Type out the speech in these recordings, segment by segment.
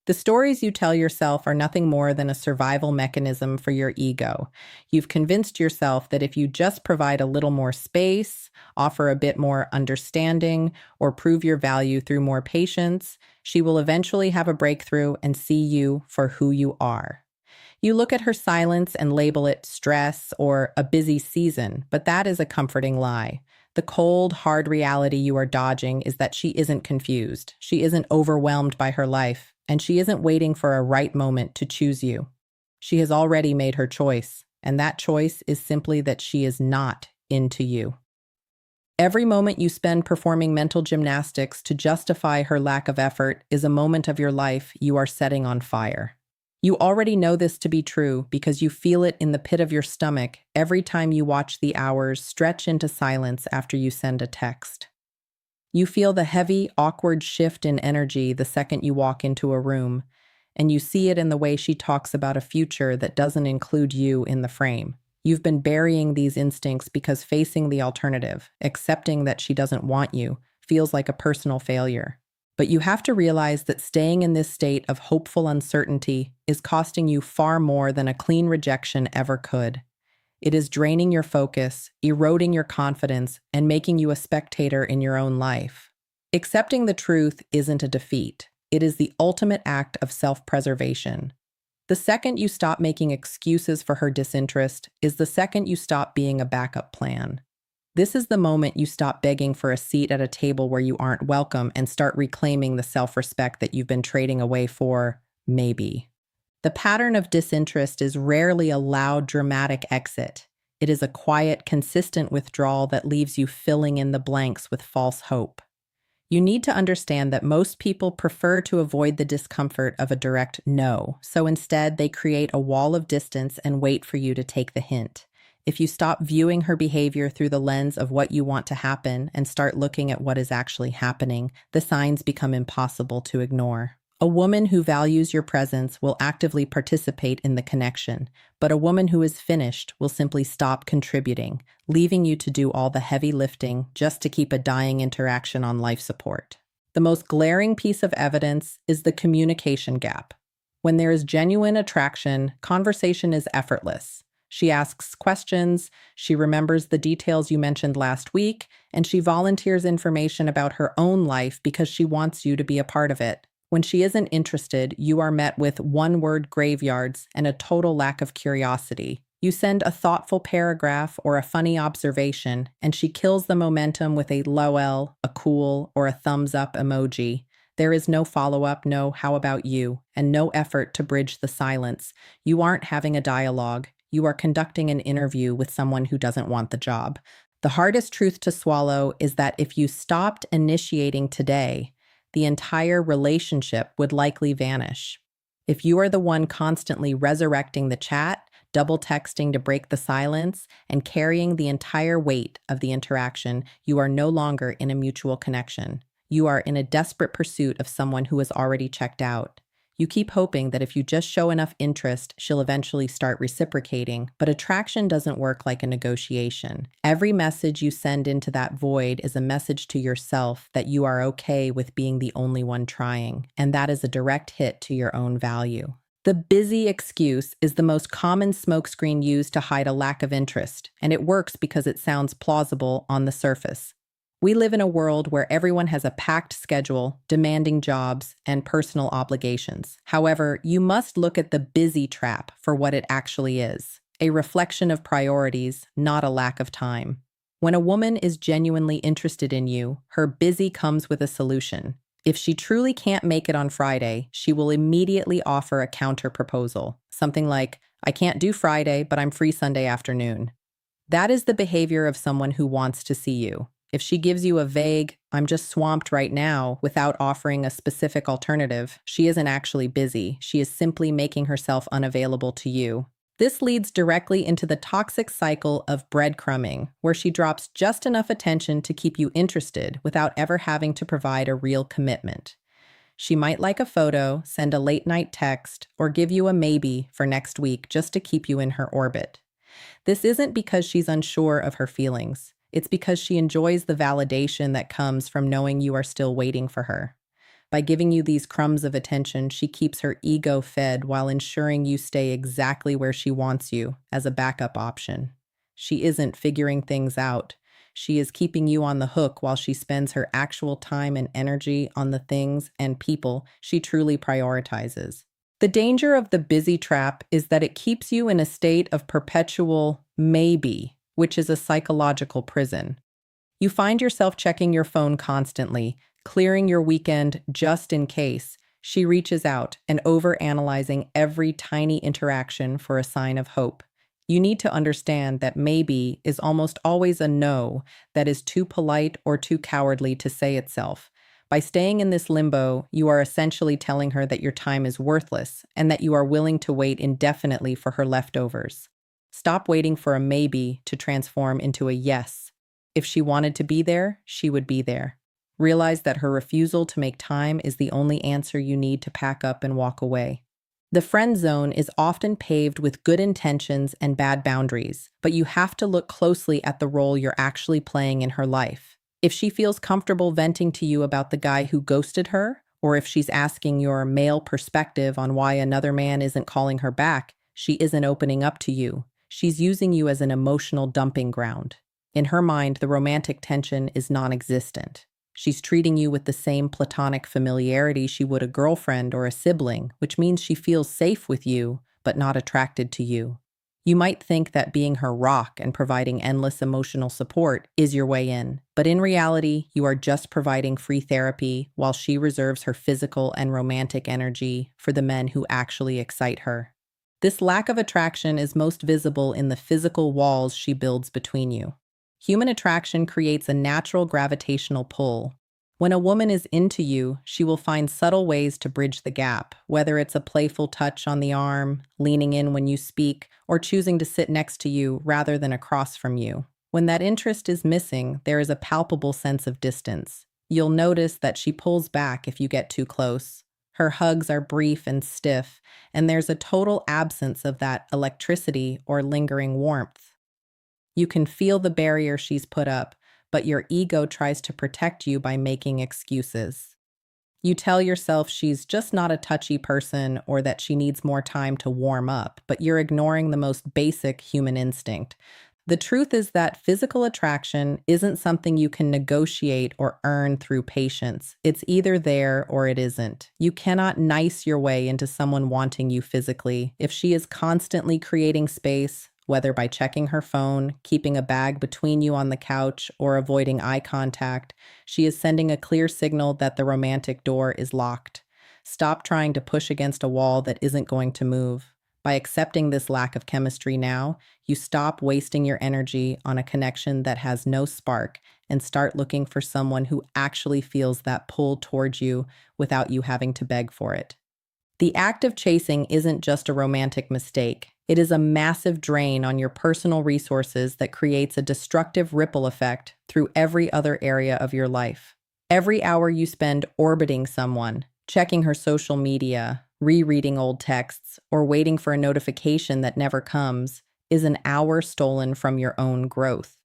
The stories you tell yourself are nothing more than a survival mechanism for your ego. You've convinced yourself that if you just provide a little more space, offer a bit more understanding, or prove your value through more patience, she will eventually have a breakthrough and see you for who you are. You look at her silence and label it stress or a busy season, but that is a comforting lie. The cold, hard reality you are dodging is that she isn't confused. She isn't overwhelmed by her life, and she isn't waiting for a right moment to choose you. She has already made her choice, and that choice is simply that she is not into you. Every moment you spend performing mental gymnastics to justify her lack of effort is a moment of your life you are setting on fire. You already know this to be true because you feel it in the pit of your stomach every time you watch the hours stretch into silence after you send a text. You feel the heavy, awkward shift in energy the second you walk into a room, and you see it in the way she talks about a future that doesn't include you in the frame. You've been burying these instincts because facing the alternative, accepting that she doesn't want you, feels like a personal failure. But you have to realize that staying in this state of hopeful uncertainty is costing you far more than a clean rejection ever could. It is draining your focus, eroding your confidence, and making you a spectator in your own life. Accepting the truth isn't a defeat. It is the ultimate act of self-preservation. The second you stop making excuses for her disinterest is the second you stop being a backup plan. This is the moment you stop begging for a seat at a table where you aren't welcome and start reclaiming the self-respect that you've been trading away for, maybe. The pattern of disinterest is rarely a loud, dramatic exit. It is a quiet, consistent withdrawal that leaves you filling in the blanks with false hope. You need to understand that most people prefer to avoid the discomfort of a direct no, so instead they create a wall of distance and wait for you to take the hint. If you stop viewing her behavior through the lens of what you want to happen and start looking at what is actually happening, the signs become impossible to ignore. A woman who values your presence will actively participate in the connection, but a woman who is finished will simply stop contributing, leaving you to do all the heavy lifting just to keep a dying interaction on life support. The most glaring piece of evidence is the communication gap. When there is genuine attraction, conversation is effortless. She asks questions, she remembers the details you mentioned last week, and she volunteers information about her own life because she wants you to be a part of it. When she isn't interested, you are met with one-word graveyards and a total lack of curiosity. You send a thoughtful paragraph or a funny observation, and she kills the momentum with a LOL, a cool, or a thumbs-up emoji. There is no follow-up, no how about you, and no effort to bridge the silence. You aren't having a dialogue. You are conducting an interview with someone who doesn't want the job. The hardest truth to swallow is that if you stopped initiating today, the entire relationship would likely vanish. If you are the one constantly resurrecting the chat, double texting to break the silence, and carrying the entire weight of the interaction, you are no longer in a mutual connection. You are in a desperate pursuit of someone who has already checked out. You keep hoping that if you just show enough interest, she'll eventually start reciprocating, but attraction doesn't work like a negotiation. Every message you send into that void is a message to yourself that you are okay with being the only one trying, and that is a direct hit to your own value. The busy excuse is the most common smokescreen used to hide a lack of interest, and it works because it sounds plausible on the surface. We live in a world where everyone has a packed schedule, demanding jobs, and personal obligations. However, you must look at the busy trap for what it actually is, a reflection of priorities, not a lack of time. When a woman is genuinely interested in you, her busy comes with a solution. If she truly can't make it on Friday, she will immediately offer a counter proposal, something like, "I can't do Friday, but I'm free Sunday afternoon." That is the behavior of someone who wants to see you. If she gives you a vague, "I'm just swamped right now," without offering a specific alternative, she isn't actually busy. She is simply making herself unavailable to you. This leads directly into the toxic cycle of breadcrumbing, where she drops just enough attention to keep you interested without ever having to provide a real commitment. She might like a photo, send a late-night text, or give you a maybe for next week just to keep you in her orbit. This isn't because she's unsure of her feelings. It's because she enjoys the validation that comes from knowing you are still waiting for her. By giving you these crumbs of attention, she keeps her ego fed while ensuring you stay exactly where she wants you as a backup option. She isn't figuring things out. She is keeping you on the hook while she spends her actual time and energy on the things and people she truly prioritizes. The danger of the busy trap is that it keeps you in a state of perpetual maybe, which is a psychological prison. You find yourself checking your phone constantly, clearing your weekend just in case. She reaches out and overanalyzing every tiny interaction for a sign of hope. You need to understand that maybe is almost always a no that is too polite or too cowardly to say itself. By staying in this limbo, you are essentially telling her that your time is worthless and that you are willing to wait indefinitely for her leftovers. Stop waiting for a maybe to transform into a yes. If she wanted to be there, she would be there. Realize that her refusal to make time is the only answer you need to pack up and walk away. The friend zone is often paved with good intentions and bad boundaries, but you have to look closely at the role you're actually playing in her life. If she feels comfortable venting to you about the guy who ghosted her, or if she's asking your male perspective on why another man isn't calling her back, she isn't opening up to you. She's using you as an emotional dumping ground. In her mind, the romantic tension is non-existent. She's treating you with the same platonic familiarity she would a girlfriend or a sibling, which means she feels safe with you, but not attracted to you. You might think that being her rock and providing endless emotional support is your way in, but in reality, you are just providing free therapy while she reserves her physical and romantic energy for the men who actually excite her. This lack of attraction is most visible in the physical walls she builds between you. Human attraction creates a natural gravitational pull. When a woman is into you, she will find subtle ways to bridge the gap, whether it's a playful touch on the arm, leaning in when you speak, or choosing to sit next to you rather than across from you. When that interest is missing, there is a palpable sense of distance. You'll notice that she pulls back if you get too close. Her hugs are brief and stiff, and there's a total absence of that electricity or lingering warmth. You can feel the barrier she's put up, but your ego tries to protect you by making excuses. You tell yourself she's just not a touchy person or that she needs more time to warm up, but you're ignoring the most basic human instinct. The truth is that physical attraction isn't something you can negotiate or earn through patience. It's either there or it isn't. You cannot nice your way into someone wanting you physically. If she is constantly creating space, whether by checking her phone, keeping a bag between you on the couch, or avoiding eye contact, she is sending a clear signal that the romantic door is locked. Stop trying to push against a wall that isn't going to move. By accepting this lack of chemistry now, you stop wasting your energy on a connection that has no spark and start looking for someone who actually feels that pull towards you without you having to beg for it. The act of chasing isn't just a romantic mistake. It is a massive drain on your personal resources that creates a destructive ripple effect through every other area of your life. Every hour you spend orbiting someone, checking her social media, rereading old texts, or waiting for a notification that never comes, is an hour stolen from your own growth.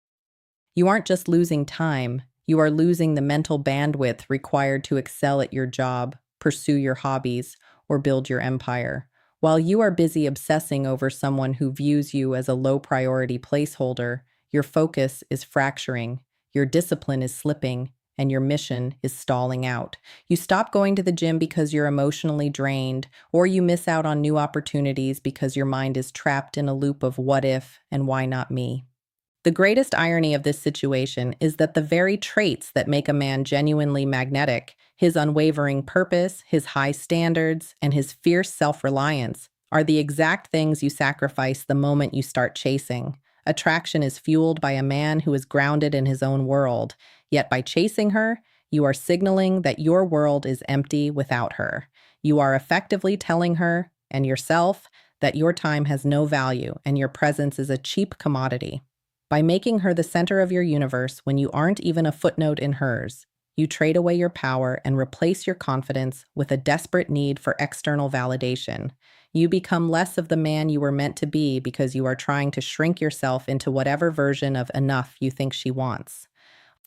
You aren't just losing time, you are losing the mental bandwidth required to excel at your job, pursue your hobbies, or build your empire. While you are busy obsessing over someone who views you as a low-priority placeholder, your focus is fracturing, your discipline is slipping, and your mission is stalling out. You stop going to the gym because you're emotionally drained, or you miss out on new opportunities because your mind is trapped in a loop of what if and why not me. The greatest irony of this situation is that the very traits that make a man genuinely magnetic, his unwavering purpose, his high standards, and his fierce self-reliance, are the exact things you sacrifice the moment you start chasing. Attraction is fueled by a man who is grounded in his own world, yet by chasing her, you are signaling that your world is empty without her. You are effectively telling her, and yourself, that your time has no value and your presence is a cheap commodity. By making her the center of your universe when you aren't even a footnote in hers, you trade away your power and replace your confidence with a desperate need for external validation. You become less of the man you were meant to be because you are trying to shrink yourself into whatever version of enough you think she wants.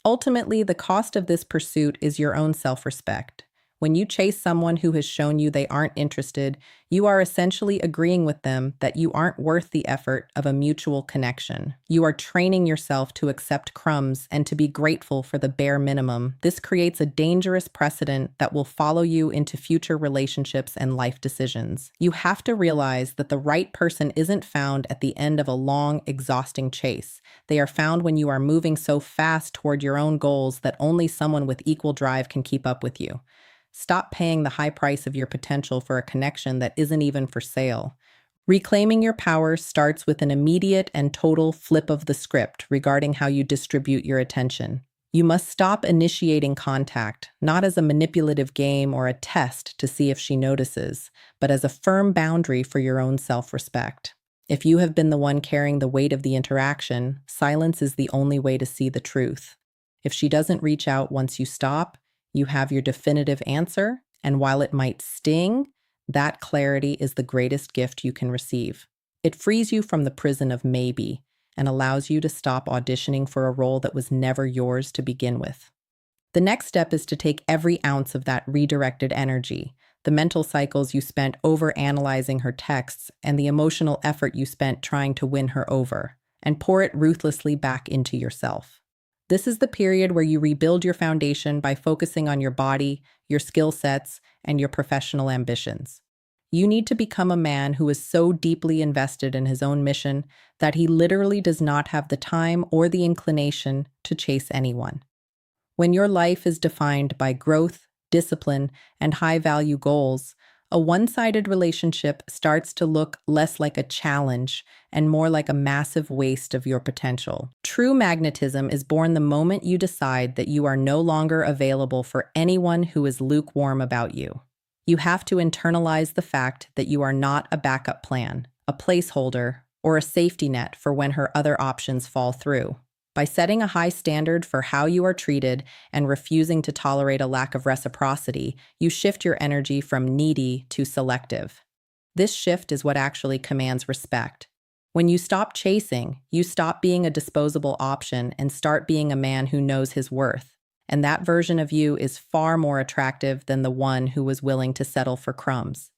Ultimately, the cost of this pursuit is your own self-respect. When you chase someone who has shown you they aren't interested, you are essentially agreeing with them that you aren't worth the effort of a mutual connection. You are training yourself to accept crumbs and to be grateful for the bare minimum. This creates a dangerous precedent that will follow you into future relationships and life decisions. You have to realize that the right person isn't found at the end of a long, exhausting chase. They are found when you are moving so fast toward your own goals that only someone with equal drive can keep up with you. Stop paying the high price of your potential for a connection that isn't even for sale. Reclaiming your power starts with an immediate and total flip of the script regarding how you distribute your attention. You must stop initiating contact, not as a manipulative game or a test to see if she notices, but as a firm boundary for your own self-respect. If you have been the one carrying the weight of the interaction, silence is the only way to see the truth. If she doesn't reach out once you stop, you have your definitive answer, and while it might sting, that clarity is the greatest gift you can receive. It frees you from the prison of maybe and allows you to stop auditioning for a role that was never yours to begin with. The next step is to take every ounce of that redirected energy, the mental cycles you spent over-analyzing her texts and the emotional effort you spent trying to win her over, and pour it ruthlessly back into yourself. This is the period where you rebuild your foundation by focusing on your body, your skill sets, and your professional ambitions. You need to become a man who is so deeply invested in his own mission that he literally does not have the time or the inclination to chase anyone. When your life is defined by growth, discipline, and high-value goals, a one-sided relationship starts to look less like a challenge and more like a massive waste of your potential. True magnetism is born the moment you decide that you are no longer available for anyone who is lukewarm about you. You have to internalize the fact that you are not a backup plan, a placeholder, or a safety net for when her other options fall through. By setting a high standard for how you are treated and refusing to tolerate a lack of reciprocity, you shift your energy from needy to selective. This shift is what actually commands respect. When you stop chasing, you stop being a disposable option and start being a man who knows his worth. And that version of you is far more attractive than the one who was willing to settle for crumbs.